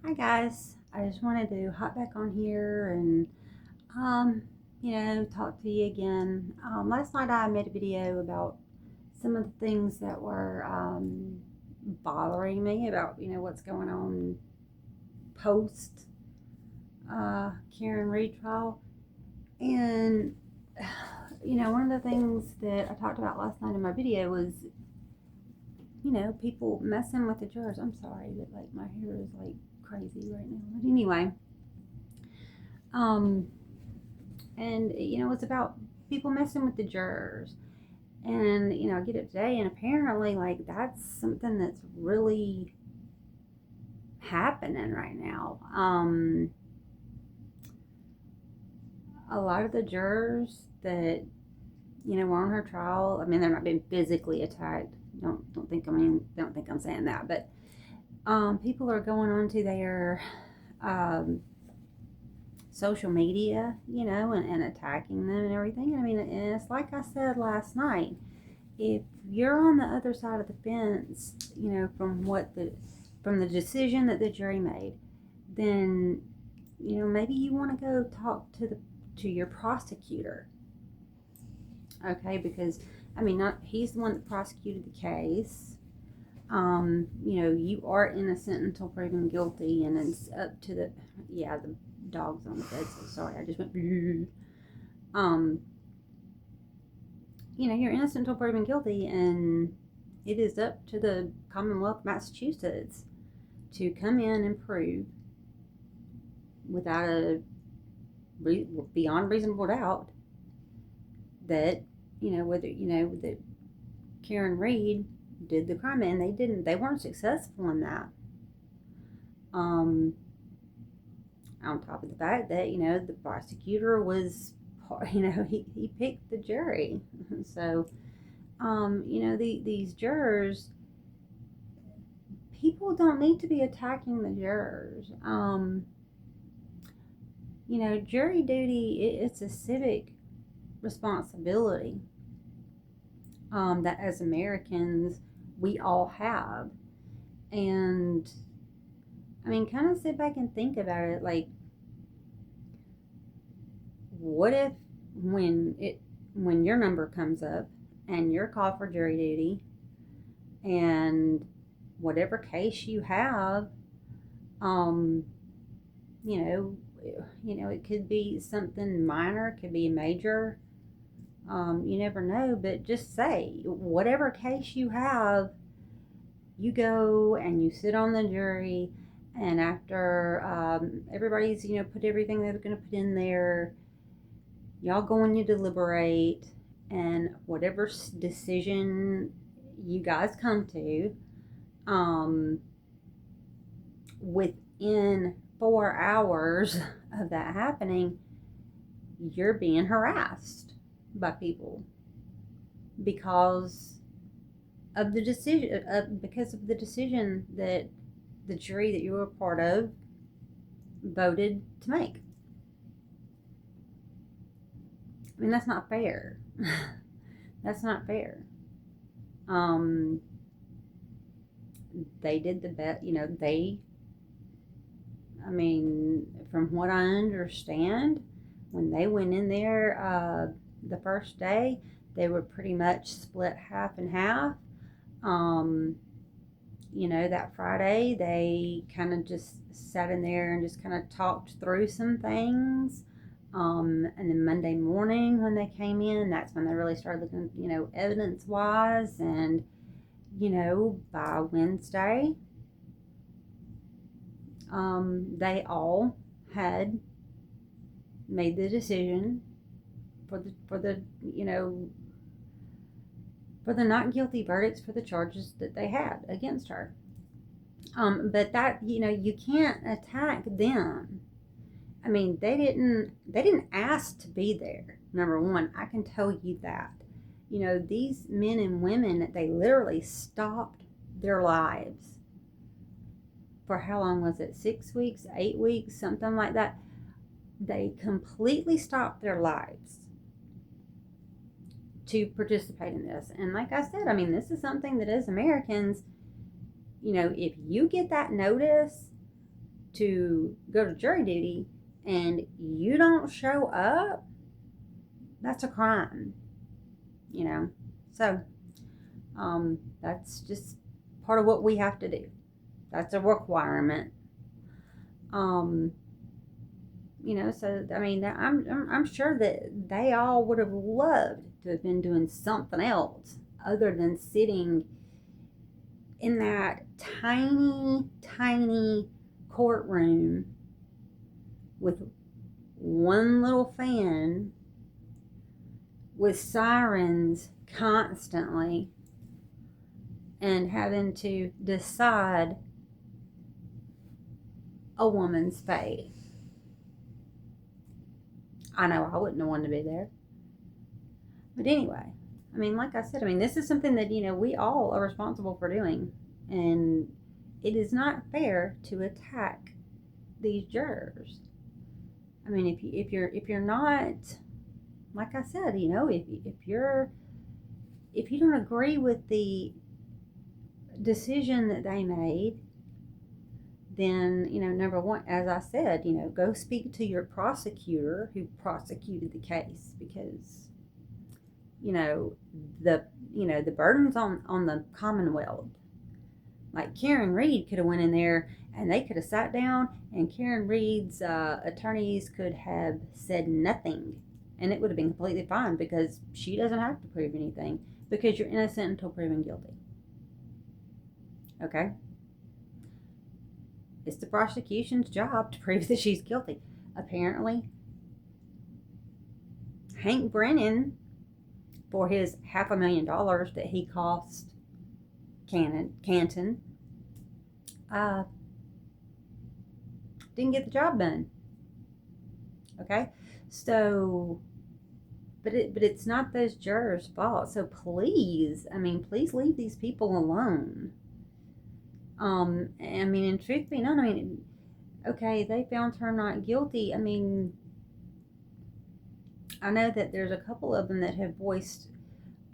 Hi guys, I just wanted to hop back on here and um, talk to you again. Last night I made a video about some of the things that were bothering me about what's going on post Karen Reed trial, and one of the things that I talked about last night in my video was people messing with the jurors. I'm sorry, but like my hair is like crazy right now. But anyway, um, and it's about people messing with the jurors. And I get it today, and apparently, like that's something that's really happening right now. A lot of the jurors that were on her trial. I mean, they're not being physically attacked. Don't think I'm saying that, but people are going onto their um, social media, and attacking them and everything. I mean, and it's like I said last night. If you're on the other side of the fence, from the decision that the jury made, then maybe you want to go talk to your prosecutor, okay? Because I mean, not he's the one that prosecuted the case. You are innocent until proven guilty, and it's up to the dog's on the bed. So sorry, I just went. Um, you're innocent until proven guilty, and it is up to the Commonwealth of Massachusetts to come in and prove without beyond reasonable doubt that whether that Karen Reed did the crime, and they weren't successful in that. On top of the fact that the prosecutor was he picked the jury. So these jurors, people don't need to be attacking the jurors. Jury duty, it's a civic responsibility that as Americans we all have. And I mean, kind of sit back and think about it. Like, what if when your number comes up and you're called for jury duty, and whatever case you have, um, it could be something minor, it could be major. You never know, but just say whatever case you have, you go and you sit on the jury, and after everybody's put everything they're going to put in there, y'all go and you deliberate, and whatever decision you guys come to, within 4 hours of that happening, you're being harassed by people because of the decision that the jury that you were a part of voted to make. I mean, that's not fair. That's not fair. They did the best, I mean, from what I understand, when they went in there the first day, they were pretty much split half and half. That Friday, they kind of just sat in there and just kind of talked through some things. And then Monday morning when they came in, that's when they really started looking, evidence wise. And, by Wednesday, they all had made the decision for the not guilty verdicts for the charges that they had against her. But that you can't attack them. I mean, they didn't ask to be there. Number one, I can tell you that. These men and women, they literally stopped their lives for how long was it? 6 weeks, 8 weeks, something like that. They completely stopped their lives to participate in this. And like I said, I mean, this is something that as Americans, if you get that notice, to go to jury duty and you don't show up, that's a crime, you know. So that's just part of what we have to do. That's a requirement. Um, you know, so I mean, I'm sure that they all would have loved to have been doing something else other than sitting in that tiny, tiny courtroom with one little fan with sirens constantly and having to decide a woman's fate. I know I wouldn't have wanted to be there. But anyway, I mean, like I said, I mean, this is something that, you know, we all are responsible for doing. And it is not fair to attack these jurors. I mean, if you're not, like I said, you know, if you don't agree with the decision that they made, then, you know, number one, as I said, you know, go speak to your prosecutor who prosecuted the case, because, you know, the burden's on the Commonwealth. Like Karen Reed could have went in there and they could have sat down and Karen Reed's attorneys could have said nothing and it would have been completely fine, because she doesn't have to prove anything, because you're innocent until proven guilty. Okay? It's the prosecution's job to prove that she's guilty. Apparently, Hank Brennan, for his $500,000 that he cost Canton, didn't get the job done. Okay? So, but it's not those jurors' fault. So please, I mean, please leave these people alone. I mean, and truth be known, I mean, okay, they found her not guilty. I mean, I know that there's a couple of them that have voiced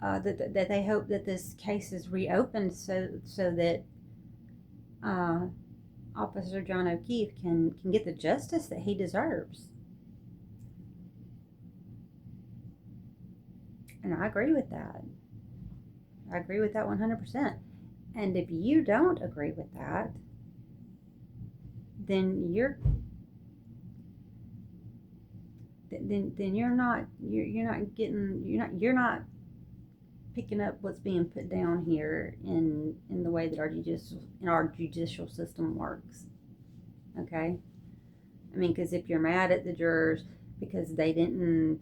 that they hope that this case is reopened so that Officer John O'Keefe can get the justice that he deserves. And I agree with that. I agree with that 100%. And if you don't agree with that, then you're not picking up what's being put down here in the way that our judicial system works. Okay? I mean, because if you're mad at the jurors because they didn't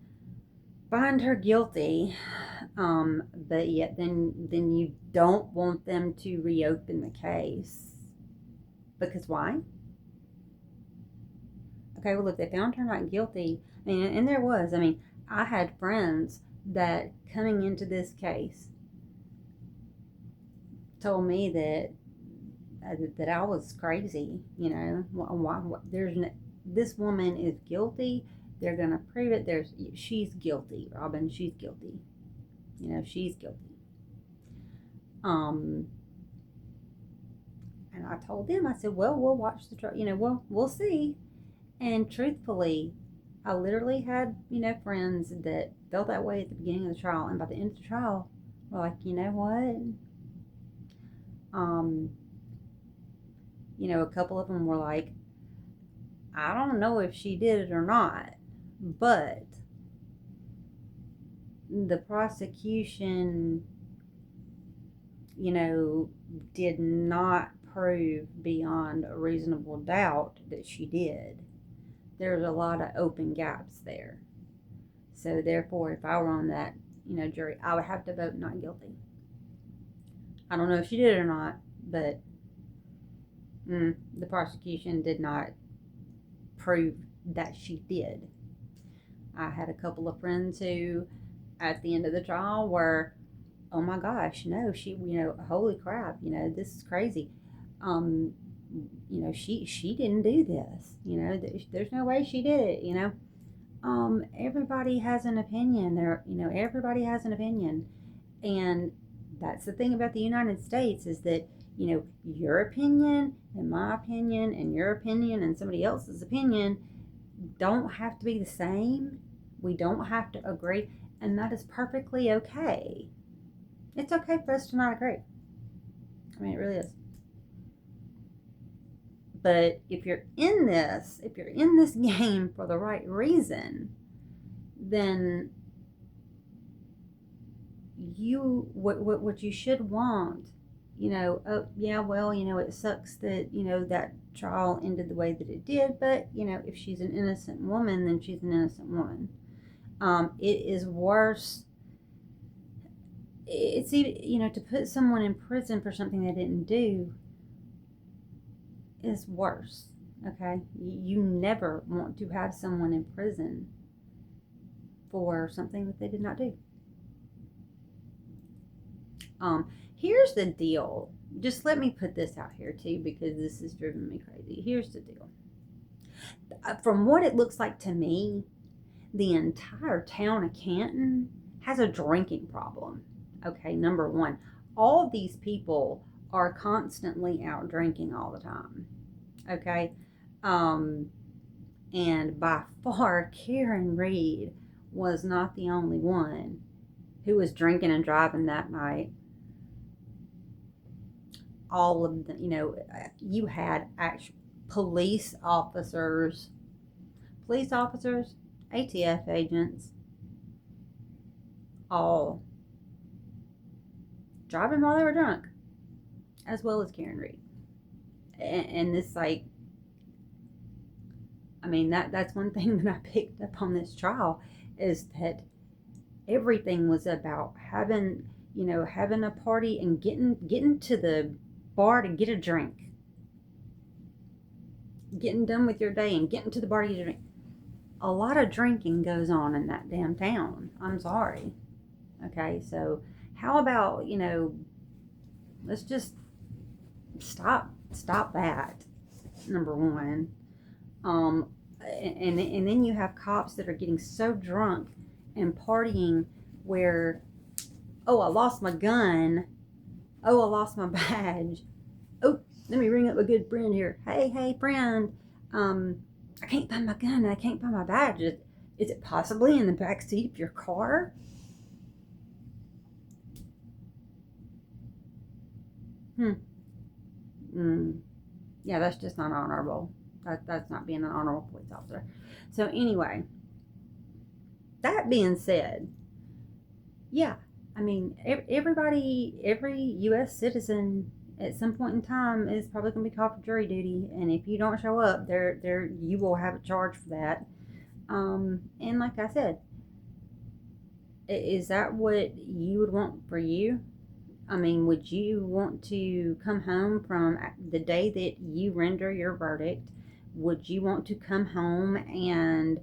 find her guilty, but yet then you don't want them to reopen the case, because why? Okay, well, if they found her not guilty, I mean, and there was, I mean, I had friends that coming into this case told me that I was crazy. You know, why this woman is guilty. They're gonna prove it. She's guilty, Robin. She's guilty. You know, she's guilty. And I told them, I said, well, we'll watch the trial. You know, we'll see. And truthfully, I literally had, you know, friends that felt that way at the beginning of the trial, and by the end of the trial, were like, you know what? You know, a couple of them were like, I don't know if she did it or not, but the prosecution, you know, did not prove beyond a reasonable doubt that she did. There's a lot of open gaps there. So therefore, if I were on that, you know, jury, I would have to vote not guilty. I don't know if she did it or not, but the prosecution did not prove that she did. I had a couple of friends who, at the end of the trial, were, oh my gosh, no, she, you know, holy crap, you know, this is crazy. You know, she didn't do this. You know, there's no way she did it. You know, everybody has an opinion. Everybody has an opinion, and that's the thing about the United States, is that your opinion and my opinion and your opinion and somebody else's opinion don't have to be the same. We don't have to agree, and that is perfectly okay. It's okay for us to not agree. I mean, it really is. But if you're in this game for the right reason, then what you should want, oh yeah, well, it sucks that that trial ended the way that it did, but if she's an innocent woman, then she's an innocent woman. It is worse. It's even, to put someone in prison for something they didn't do is worse. Okay, you never want to have someone in prison for something that they did not do. Here's the deal. Just let me put this out here too, because this has driven me crazy. Here's the deal. From what it looks like to me, the entire town of Canton has a drinking problem. Okay, number one, all these people are constantly out drinking all the time. Okay, and by far, Karen Reed was not the only one who was drinking and driving that night. All of them, you had actual police officers, ATF agents, all driving while they were drunk, as well as Karen Reed. And this, like, I mean, that's one thing that I picked up on this trial, is that everything was about having a party and getting to the bar to get a drink, getting done with your day and getting to the bar to get a drink. A lot of drinking goes on in that damn town. I'm sorry. Okay, so how about, let's just stop that, number one. And then you have cops that are getting so drunk and partying where, oh, I lost my gun, oh, I lost my badge, oh, let me ring up a good friend here, hey friend, I can't find my gun and I can't find my badge. Is it possibly in the back seat of your car? Yeah, that's just not honorable. That's not being an honorable police officer. So anyway, that being said, yeah, I mean, every U.S. citizen at some point in time is probably going to be called for jury duty, and if you don't show up, you will have a charge for that. And like I said, is that what you would want for you? I mean, would you want to come home from the day that you render your verdict? Would you want to come home and,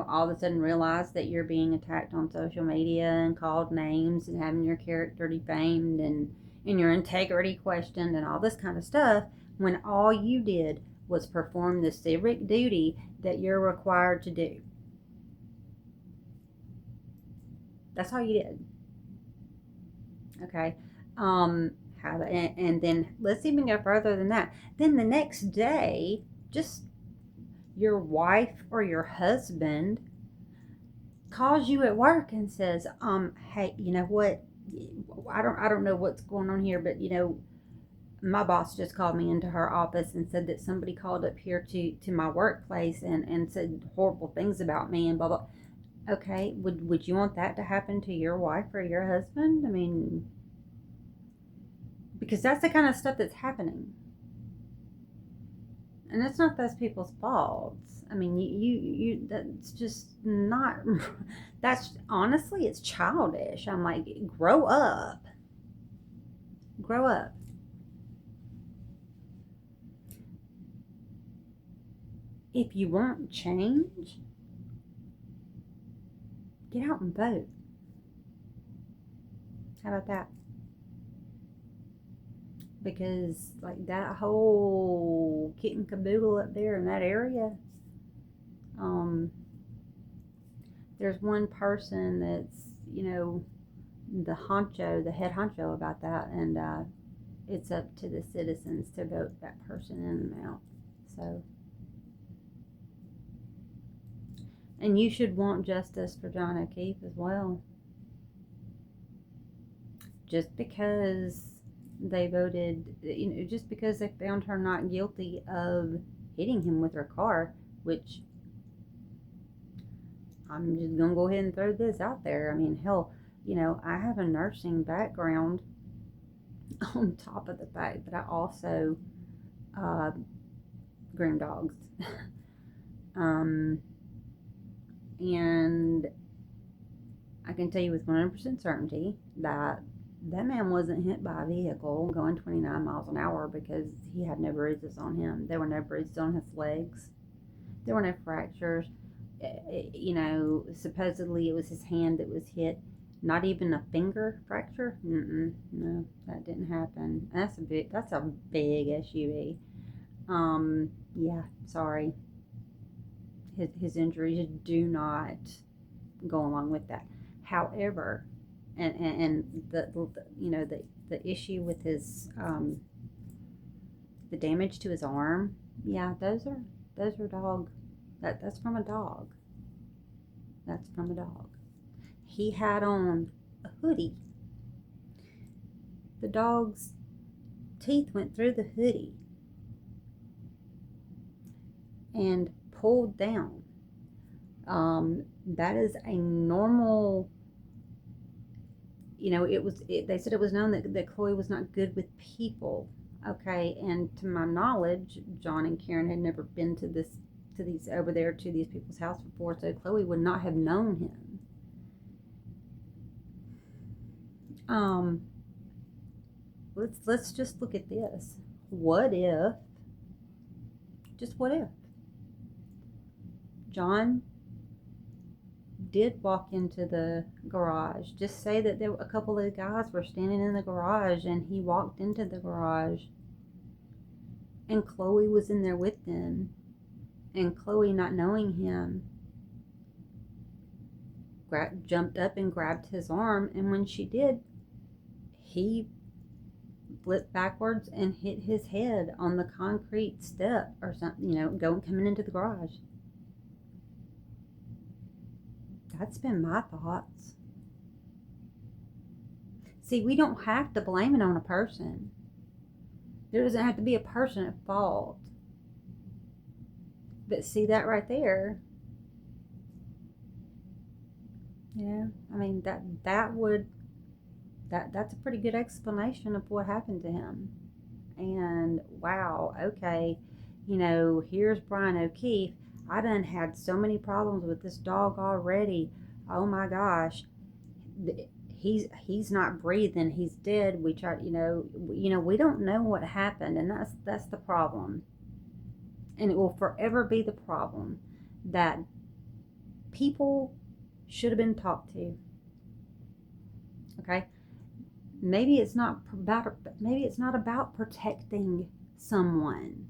all of a sudden realize that you're being attacked on social media and called names and having your character defamed and your integrity questioned and all this kind of stuff, when all you did was perform the civic duty that you're required to do? That's all you did. Okay. And then let's even go further than that. Then the next day, just your wife or your husband calls you at work and says, hey, you know what? I don't know what's going on here, but my boss just called me into her office and said that somebody called up here to my workplace and said horrible things about me and blah blah. Okay, would you want that to happen to your wife or your husband? I mean, because that's the kind of stuff that's happening, and it's not those people's faults. I mean, you that's just not. That's honestly, it's childish. I'm like, grow up. Grow up. If you want change, get out and vote. How about that? Because like that whole kit and caboodle up there in that area, there's one person that's the head honcho about that, and it's up to the citizens to vote that person in and out. So, and you should want justice for John O'Keefe as well. Just because they voted, just because they found her not guilty of hitting him with her car, which I'm just gonna go ahead and throw this out there. I mean, hell, I have a nursing background on top of the fact that I also groom dogs. And I can tell you with 100% certainty that that man wasn't hit by a vehicle going 29 miles an hour because he had no bruises on him. There were no bruises on his legs. There were no fractures. Supposedly it was his hand that was hit. Not even a finger fracture. No, that didn't happen. That's a big SUV. Yeah, sorry. His injuries do not go along with that. However, and the issue with his the damage to his arm, yeah, those are dog. That's from a dog. That's from a dog. He had on a hoodie. The dog's teeth went through the hoodie and pulled down. That is a normal. They said it was known that Chloe was not good with people. Okay, and to my knowledge, John and Karen had never been to these people's house before, so Chloe would not have known him. Let's just look at this. What if John did walk into the garage? Just say that a couple of guys were standing in the garage and he walked into the garage and Chloe was in there with them, and Chloe, not knowing him, jumped up and grabbed his arm, and when she did, he flipped backwards and hit his head on the concrete step or something, coming into the garage. That's been my thoughts. See, we don't have to blame it on a person. There doesn't have to be a person at fault. But see that right there? I mean, that's a pretty good explanation of what happened to him. And wow, okay, here's Brian O'Keefe. I done had so many problems with this dog already. Oh my gosh, he's not breathing. He's dead. We try, we don't know what happened, and that's the problem. And it will forever be the problem that people should have been talked to. Okay, maybe it's not about protecting someone.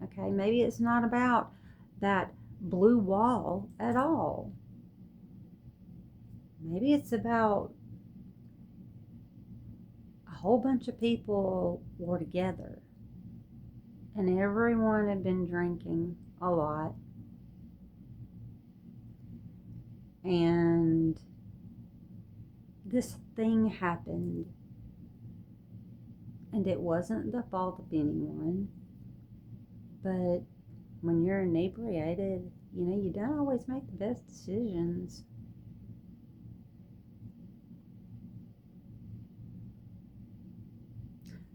Okay, maybe it's not about that blue wall at all. Maybe it's about a whole bunch of people were together and everyone had been drinking a lot, and this thing happened, and it wasn't the fault of anyone. But when you're inebriated, you don't always make the best decisions.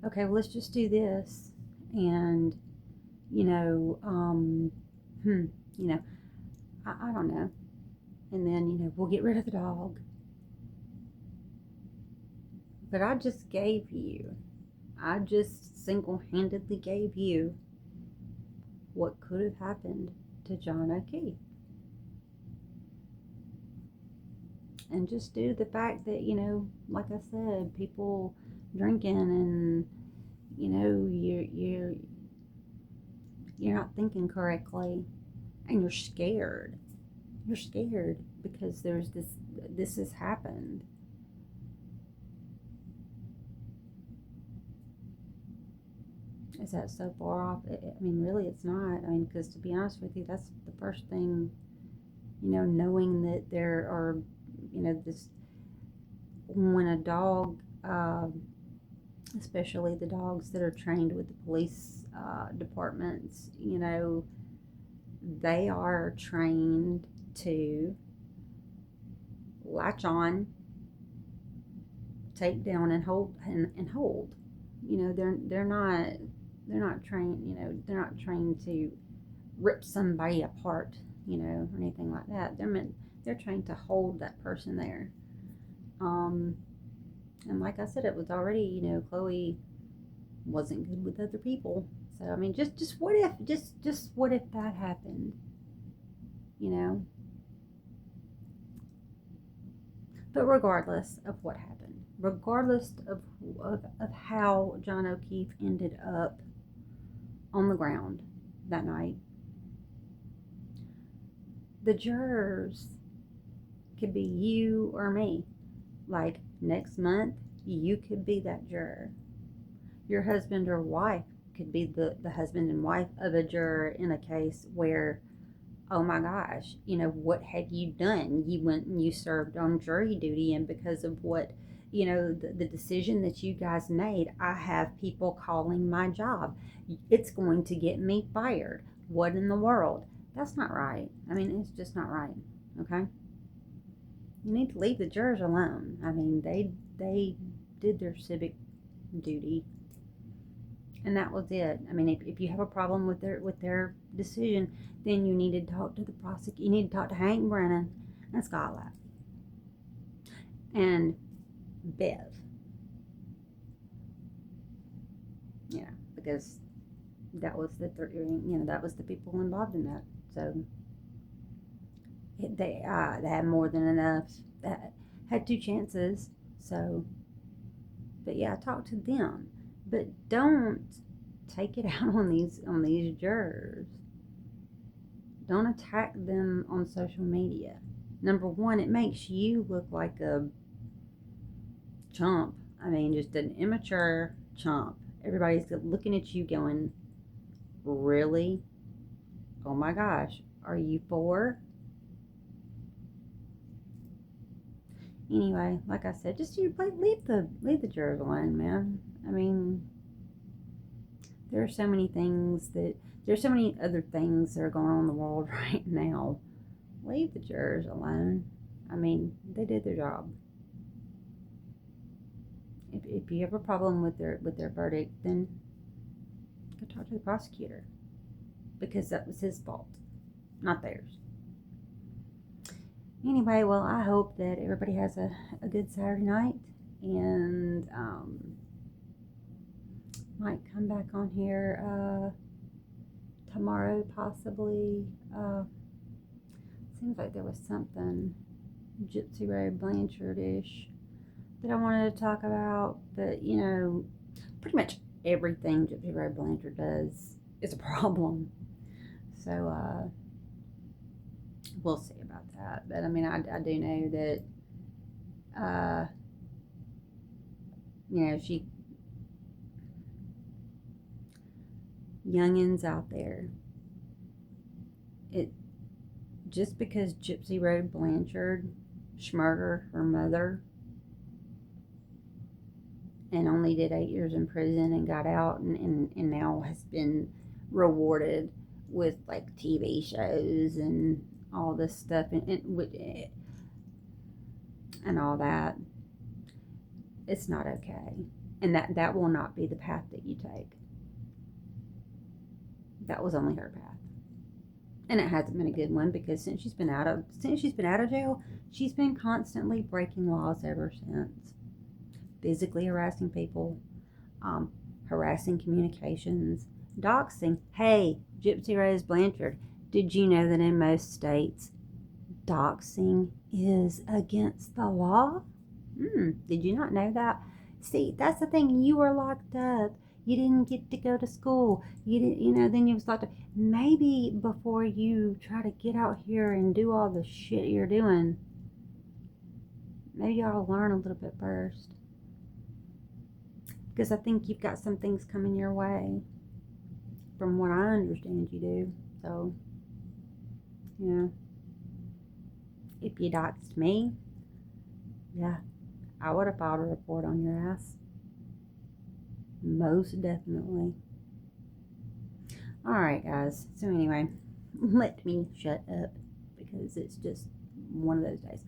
Okay, well, let's just do this. And, I don't know. And then, we'll get rid of the dog. But I just single-handedly gave you what could have happened to John O'Keefe. And just due to the fact that, like I said, people drinking and, you're not thinking correctly and you're scared. You're scared because this has happened. Is that so far off? I mean, really, it's not. I mean, because to be honest with you, that's the first thing, knowing that there are, this, when a dog, especially the dogs that are trained with the police departments, they are trained to latch on, take down, and hold. They're not trained. They're not trained to rip somebody apart. Or anything like that. They're trained to hold that person there. And like I said, it was already, Chloe wasn't good with other people. So I mean, just what if, just what if that happened? You know. But regardless of what happened, regardless of how John O'Keefe ended up on the ground that night, the jurors could be you or me. Like next month, you could be that juror. Your husband or wife could be the husband and wife of a juror in a case where, oh my gosh, what had you done? You went and you served on jury duty, and because of what, the decision that you guys made, I have people calling my job. It's going to get me fired. What in the world? That's not right. I mean, it's just not right. Okay? You need to leave the jurors alone. I mean, they did their civic duty, and that was it. I mean, if you have a problem with their decision, then you need to talk to the prosecutor. You need to talk to Hank Brennan and Scott Lapp and Bev. Because that was that was the people involved in that. So they had more than enough. That had two chances. So, but yeah, talk to them, but don't take it out on these jurors. Don't attack them on social media. Number one, it makes you look like a chump. I mean, just an immature chump. Everybody's looking at you going, really? Oh my gosh, are you four? Anyway, like I said, just leave the jurors alone, man. I mean, there's so many other things that are going on in the world right now. Leave the jurors alone. I mean, they did their job. If you have a problem with their verdict, then go talk to the prosecutor, because that was his fault, not theirs. Anyway, well, I hope that everybody has a good Saturday night, and might come back on here tomorrow, possibly. Seems like there was something Gypsy Road Blanchard-ish that I wanted to talk about, but pretty much everything Gypsy Road Blanchard does is a problem. So we'll see about that. But I mean, I do know that she youngins out there. It just because Gypsy Road Blanchard murdered her mother and only did 8 years in prison and got out and now has been rewarded with like TV shows and all this stuff and all that, it's not okay. And that will not be the path that you take. That was only her path. And it hasn't been a good one, because since she's been out of jail, she's been constantly breaking laws ever since. Physically harassing people, harassing communications, doxing. Hey, Gypsy Rose Blanchard, did you know that in most states, doxing is against the law? Did you not know that? See, that's the thing. You were locked up. You didn't get to go to school. You didn't, then you was locked up. Maybe before you try to get out here and do all the shit you're doing, maybe you ought to learn a little bit first. Because I think you've got some things coming your way. from what I understand, you do. So, if you doxed me, yeah, I would have filed a report on your ass. Most definitely. Alright, guys. So, anyway, let me shut up because it's just one of those days.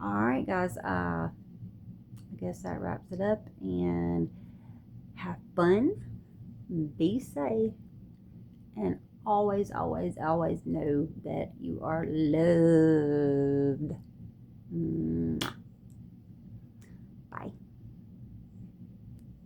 Alright, guys. I guess that wraps it up. And have fun. Be safe. And always, always, always know that you are loved. Mwah.